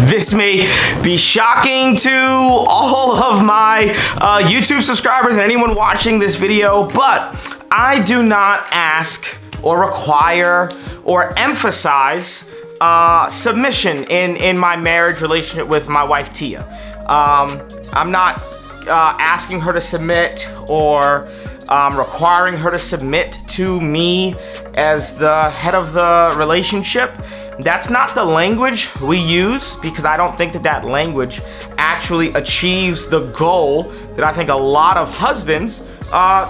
This may be shocking to all of my YouTube subscribers and anyone watching this video, but I do not ask or require or emphasize submission in my marriage relationship with my wife, Tia. I'm not asking her to submit or requiring her to submit to me as the head of the relationship. That's not the language we use, because I don't think that language actually achieves the goal that I think a lot of husbands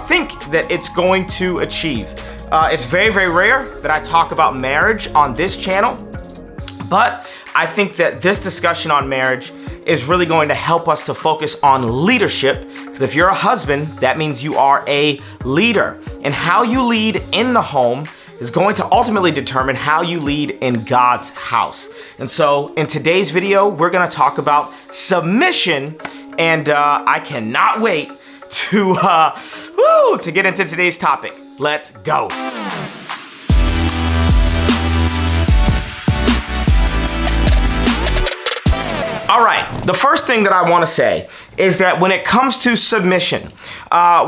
think that it's going to achieve. It's very, very rare that I talk about marriage on this channel, but I think that this discussion on marriage is really going to help us to focus on leadership. Because if you're a husband, that means you are a leader. And how you lead in the home is going to ultimately determine how you lead in God's house. And so in today's video, we're gonna talk about submission, and I cannot wait to get into today's topic. Let's go. All right, the first thing that I want to say is that when it comes to submission,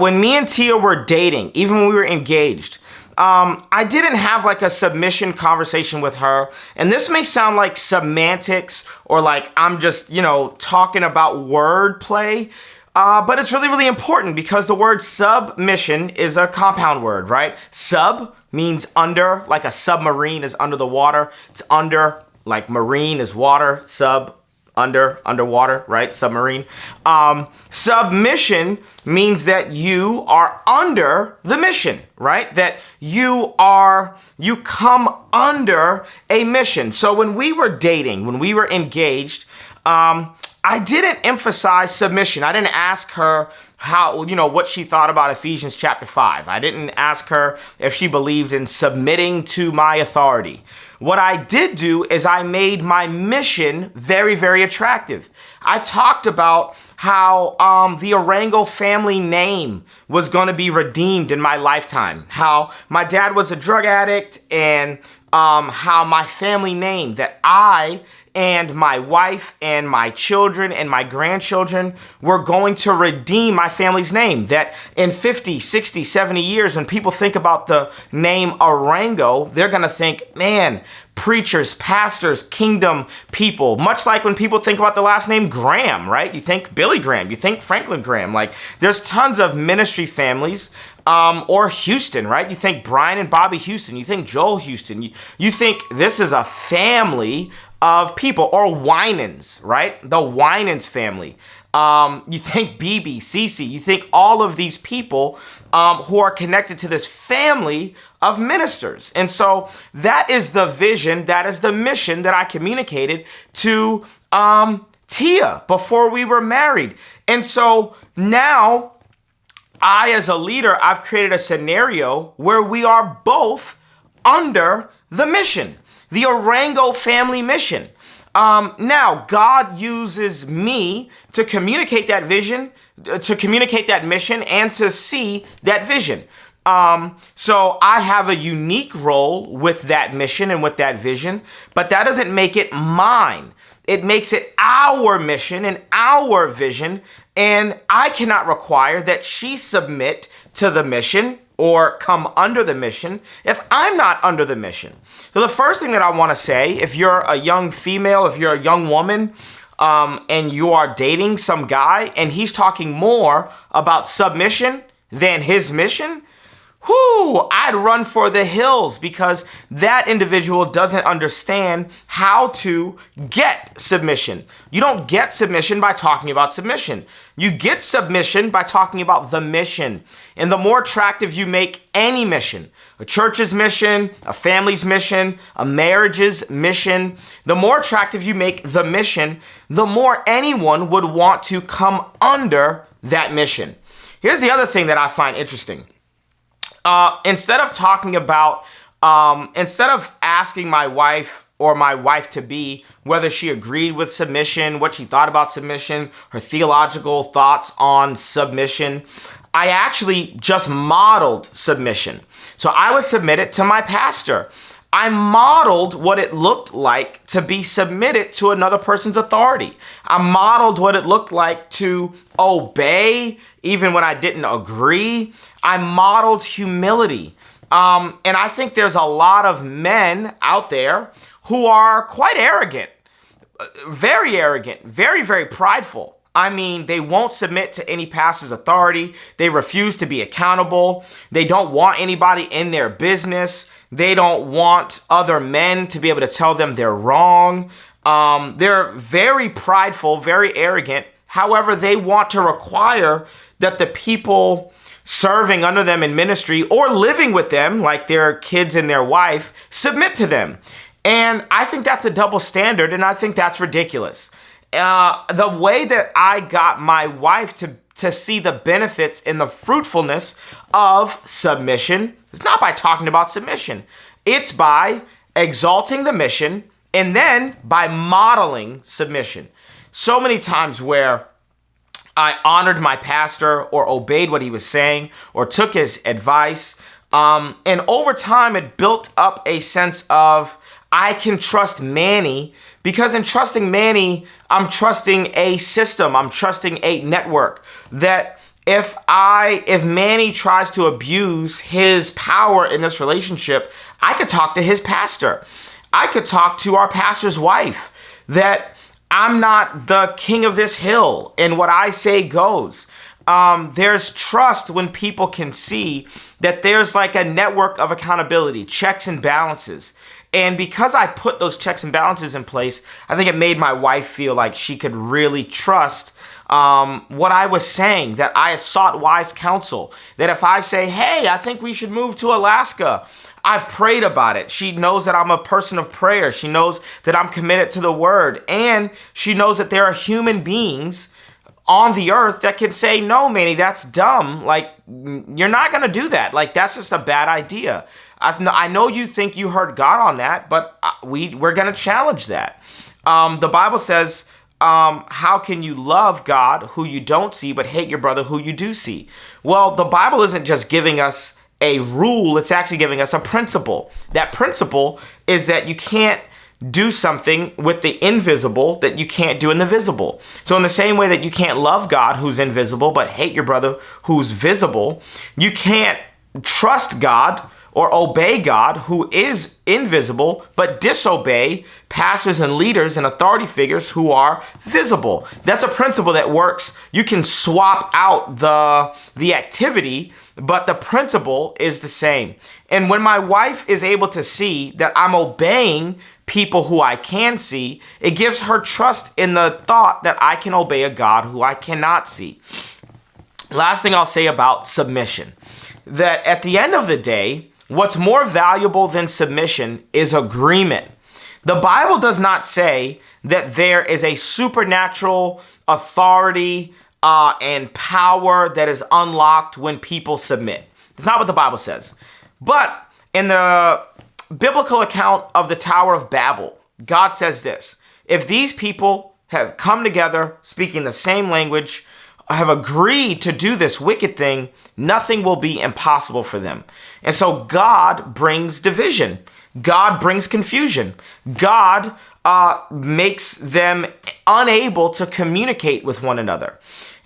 when me and Tia were dating, even when we were engaged, I didn't have like a submission conversation with her. And this may sound like semantics or like I'm just, talking about wordplay, but it's really, really important because the word submission is a compound word, right? Sub means under, like a submarine is under the water. It's under, like marine is water, underwater, right? Submarine. Submission means that you are under the mission, right? That you come under a mission. So when we were dating, when we were engaged, I didn't emphasize submission. I didn't ask her what she thought about Ephesians chapter 5. I didn't ask her if she believed in submitting to my authority. What I did do is I made my mission very, very attractive. I talked about how the Arango family name was going to be redeemed in my lifetime, how my dad was a drug addict, and how my family name, that I and my wife and my children and my grandchildren were going to redeem my family's name. That in 50, 60, 70 years, when people think about the name Arango, they're going to think, man, preachers, pastors, kingdom people. Much like when people think about the last name Graham, right? You think Billy Graham, you think Franklin Graham. Like there's tons of ministry families. Or Houston, right? You think Brian and Bobby Houston, you think Joel Houston, you think this is a family of people, or Winans, right? The Winans family. You think BB, Cece, you think all of these people who are connected to this family of ministers. And so that is the vision, that is the mission that I communicated to Tia before we were married. And so now, I, as a leader, I've created a scenario where we are both under the mission, the Arango family mission. Now, God uses me to communicate that vision, to communicate that mission, and to see that vision. So I have a unique role with that mission and with that vision, but that doesn't make it mine. It makes it our mission and our vision, and I cannot require that she submit to the mission or come under the mission if I'm not under the mission. So the first thing that I want to say, if you're a young female, if you're a young woman, and you are dating some guy and he's talking more about submission than his mission, I'd run for the hills, because that individual doesn't understand how to get submission. You don't get submission by talking about submission. You get submission by talking about the mission. And the more attractive you make any mission, a church's mission, a family's mission, a marriage's mission, the more attractive you make the mission, the more anyone would want to come under that mission. Here's the other thing that I find interesting. Instead of asking my wife or my wife-to-be whether she agreed with submission, what she thought about submission, her theological thoughts on submission, I actually just modeled submission. So I would submit it to my pastor. I modeled what it looked like to be submitted to another person's authority. I modeled what it looked like to obey even when I didn't agree. I modeled humility. And I think there's a lot of men out there who are quite arrogant, very arrogant, very, very prideful. I mean, they won't submit to any pastor's authority. They refuse to be accountable. They don't want anybody in their business. They don't want other men to be able to tell them they're wrong. They're very prideful, very arrogant. However, they want to require that the people serving under them in ministry or living with them, like their kids and their wife, submit to them. And I think that's a double standard, and I think that's ridiculous. The way that I got my wife to see the benefits and the fruitfulness of submission is not by talking about submission. It's by exalting the mission and then by modeling submission. So many times where I honored my pastor or obeyed what he was saying or took his advice. And over time, it built up a sense of I can trust Manny, because in trusting Manny, I'm trusting a system. I'm trusting a network that if Manny tries to abuse his power in this relationship, I could talk to his pastor. I could talk to our pastor's wife, that I'm not the king of this hill and what I say goes. There's trust when people can see that there's like a network of accountability, checks and balances. And because I put those checks and balances in place, I think it made my wife feel like she could really trust what I was saying, that I had sought wise counsel, that if I say, hey, I think we should move to Alaska, I've prayed about it. She knows that I'm a person of prayer. She knows that I'm committed to the word. And she knows that there are human beings on the earth that can say, no, Manny, that's dumb. Like, you're not going to do that. Like, that's just a bad idea. I know you think you heard God on that, but we're going to challenge that. The Bible says, how can you love God who you don't see, but hate your brother who you do see? Well, the Bible isn't just giving us a rule, it's actually giving us a principle. That principle is that you can't do something with the invisible that you can't do in the visible. So in the same way that you can't love God who's invisible, but hate your brother who's visible, you can't trust God or obey God who is invisible, but disobey pastors and leaders and authority figures who are visible. That's a principle that works. You can swap out the activity, but the principle is the same. And when my wife is able to see that I'm obeying people who I can see, it gives her trust in the thought that I can obey a God who I cannot see. Last thing I'll say about submission, that at the end of the day, what's more valuable than submission is agreement. The Bible does not say that there is a supernatural authority and power that is unlocked when people submit. It's not what the Bible says. But in the biblical account of the Tower of Babel, God says this: if these people have come together speaking the same language, have agreed to do this wicked thing, nothing will be impossible for them. And so God brings division. God brings confusion. God makes them unable to communicate with one another.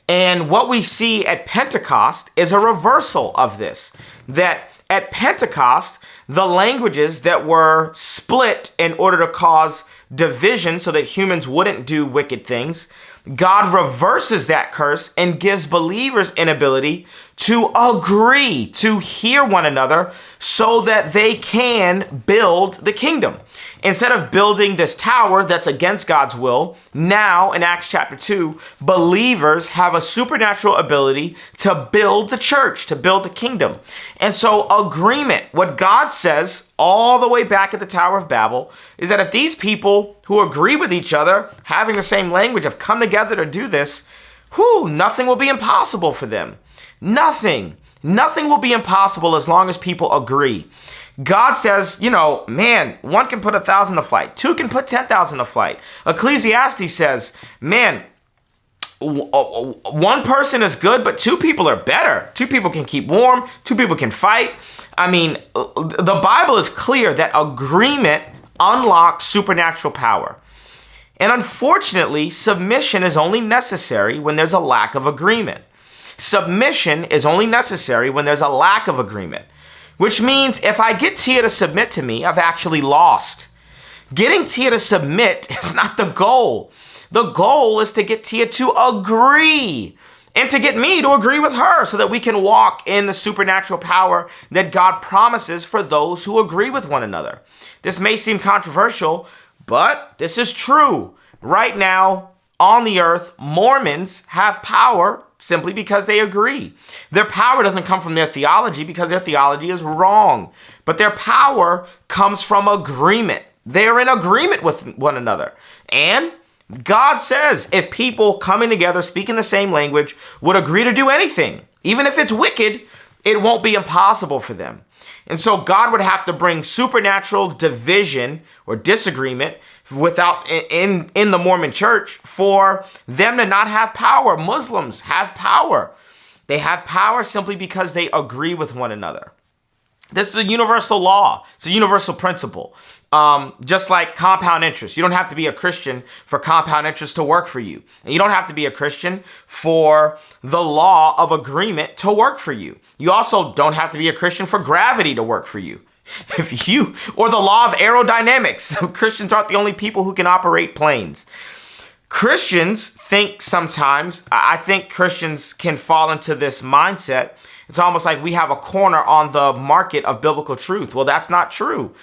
And what we see at Pentecost is a reversal of this. That at Pentecost, the languages that were split in order to cause division so that humans wouldn't do wicked things, God reverses that curse and gives believers an ability to agree, to hear one another so that they can build the kingdom. Instead of building this tower that's against God's will, now in Acts chapter 2, believers have a supernatural ability to build the church, to build the kingdom. And so agreement, what God says all the way back at the Tower of Babel, is that if these people who agree with each other, having the same language, have come together to do this, nothing will be impossible for them. Nothing will be impossible as long as people agree. God says, man, one can put 1,000 to flight. Two can put 10,000 to flight. Ecclesiastes says, man, one person is good, but two people are better. Two people can keep warm. Two people can fight. I mean, the Bible is clear that agreement unlocks supernatural power. And unfortunately, submission is only necessary when there's a lack of agreement. Submission is only necessary when there's a lack of agreement, which means if I get Tia to submit to me, I've actually lost. Getting Tia to submit is not the goal. The goal is to get Tia to agree and to get me to agree with her so that we can walk in the supernatural power that God promises for those who agree with one another. This may seem controversial, but this is true. Right now on the earth, Mormons have power simply because they agree. Their power doesn't come from their theology because their theology is wrong, but their power comes from agreement. They're in agreement with one another. And God says if people coming together, speaking the same language, would agree to do anything, even if it's wicked, it won't be impossible for them. And so God would have to bring supernatural division or disagreement in the Mormon church for them to not have power. Muslims have power. They have power simply because they agree with one another. This is a universal law. It's a universal principle. Just like compound interest. You don't have to be a Christian for compound interest to work for you. And you don't have to be a Christian for the law of agreement to work for you. You also don't have to be a Christian for gravity to work for you. Or the law of aerodynamics. Christians aren't the only people who can operate planes. Christians think sometimes, I think Christians can fall into this mindset. It's almost like we have a corner on the market of biblical truth. Well, that's not true.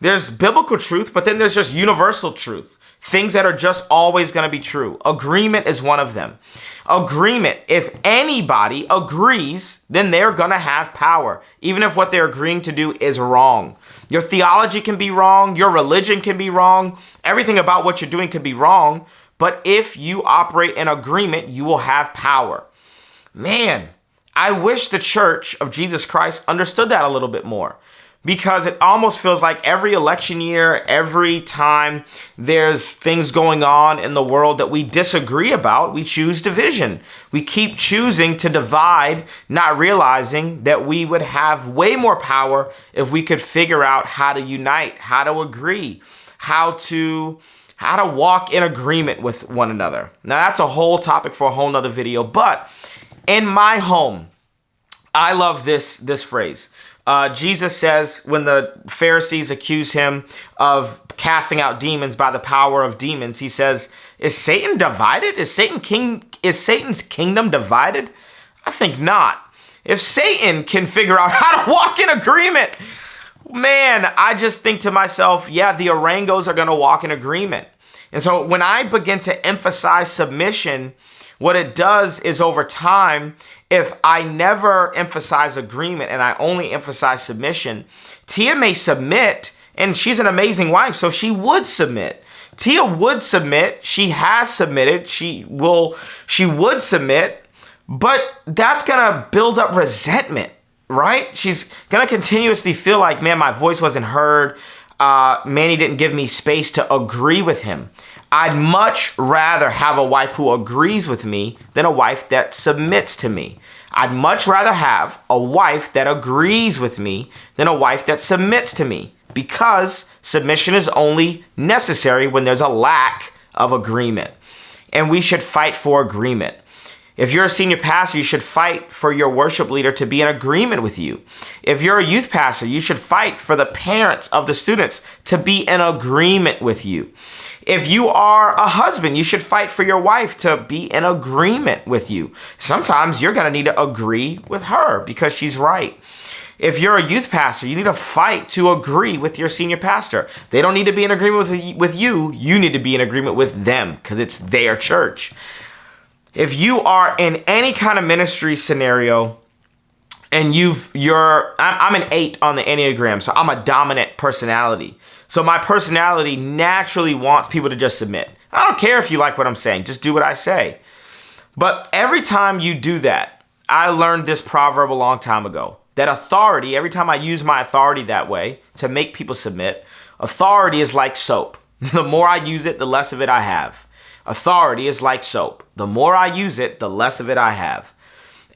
There's biblical truth, but then there's just universal truth. Things that are just always going to be true. Agreement is one of them. Agreement. If anybody agrees, then they're going to have power, even if what they're agreeing to do is wrong. Your theology can be wrong. Your religion can be wrong. Everything about what you're doing could be wrong. But if you operate in agreement, you will have power. Man, I wish the Church of Jesus Christ understood that a little bit more. Because it almost feels like every election year, every time there's things going on in the world that we disagree about, we choose division. We keep choosing to divide, not realizing that we would have way more power if we could figure out how to unite, how to agree, how to walk in agreement with one another. Now, that's a whole topic for a whole nother video. But in my home, I love this phrase. Jesus says when the Pharisees accuse him of casting out demons by the power of demons, he says, is Satan divided? Is Satan's kingdom divided? I think not. If Satan can figure out how to walk in agreement, man, I just think to myself, yeah, the Orangos are going to walk in agreement. And so when I begin to emphasize submission, what it does is over time, if I never emphasize agreement and I only emphasize submission, Tia may submit, and she's an amazing wife, so she would submit. Tia would submit. She has submitted. She would submit, but that's going to build up resentment, right? She's going to continuously feel like, man, my voice wasn't heard. Manny didn't give me space to agree with him. I'd much rather have a wife who agrees with me than a wife that submits to me. I'd much rather have a wife that agrees with me than a wife that submits to me, because submission is only necessary when there's a lack of agreement. And we should fight for agreement. If you're a senior pastor, you should fight for your worship leader to be in agreement with you. If you're a youth pastor, you should fight for the parents of the students to be in agreement with you. If you are a husband, you should fight for your wife to be in agreement with you. Sometimes you're going to need to agree with her because she's right. If you're a youth pastor, you need to fight to agree with your senior pastor. They don't need to be in agreement with you. You need to be in agreement with them because it's their church. If you are in any kind of ministry scenario and I'm an 8 on the Enneagram, so I'm a dominant personality. So my personality naturally wants people to just submit. I don't care if you like what I'm saying, just do what I say. But every time you do that, I learned this proverb a long time ago, that authority, every time I use my authority that way to make people submit, authority is like soap. The more I use it, the less of it I have. Authority is like soap. The more I use it, the less of it I have.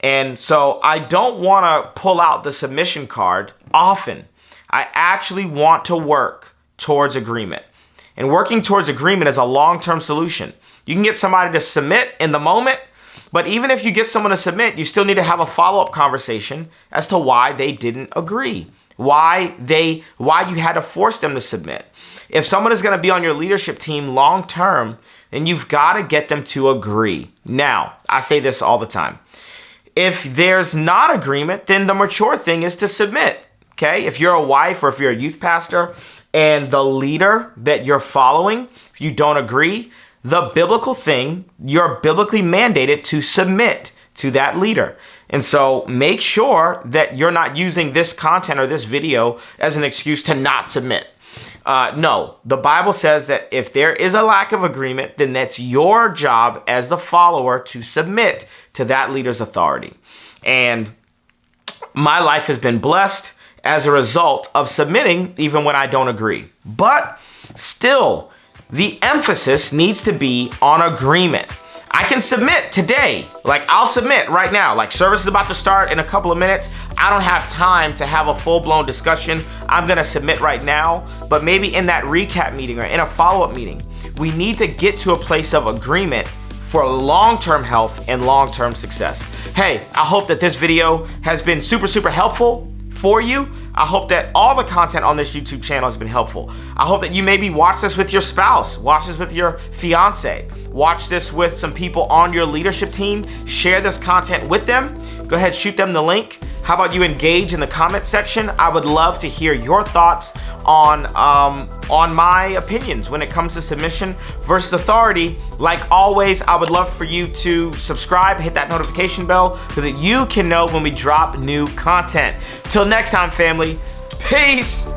And so I don't want to pull out the submission card often. I actually want to work towards agreement. And working towards agreement is a long-term solution. You can get somebody to submit in the moment, but even if you get someone to submit, you still need to have a follow-up conversation as to why they didn't agree, why you had to force them to submit. If someone is going to be on your leadership team long-term, then you've got to get them to agree. Now, I say this all the time. If there's not agreement, then the mature thing is to submit, okay? If you're a wife or if you're a youth pastor and the leader that you're following, if you don't agree, the biblical thing, you're biblically mandated to submit to that leader. And so make sure that you're not using this content or this video as an excuse to not submit. No, the Bible says that if there is a lack of agreement, then that's your job as the follower to submit to that leader's authority. And my life has been blessed as a result of submitting even when I don't agree. But still, the emphasis needs to be on agreement. I can submit today. Like, I'll submit right now. Like, service is about to start in a couple of minutes. I don't have time to have a full-blown discussion. I'm going to submit right now. But maybe in that recap meeting or in a follow-up meeting, we need to get to a place of agreement for long-term health and long-term success. Hey, I hope that this video has been super, super helpful for you. I hope that all the content on this YouTube channel has been helpful. I hope that you maybe watch this with your spouse, watch this with your fiance, watch this with some people on your leadership team, share this content with them. Go ahead, shoot them the link. How about you engage in the comment section? I would love to hear your thoughts on my opinions when it comes to submission versus authority. Like always, I would love for you to subscribe, hit that notification bell so that you can know when we drop new content. Till next time, family, peace.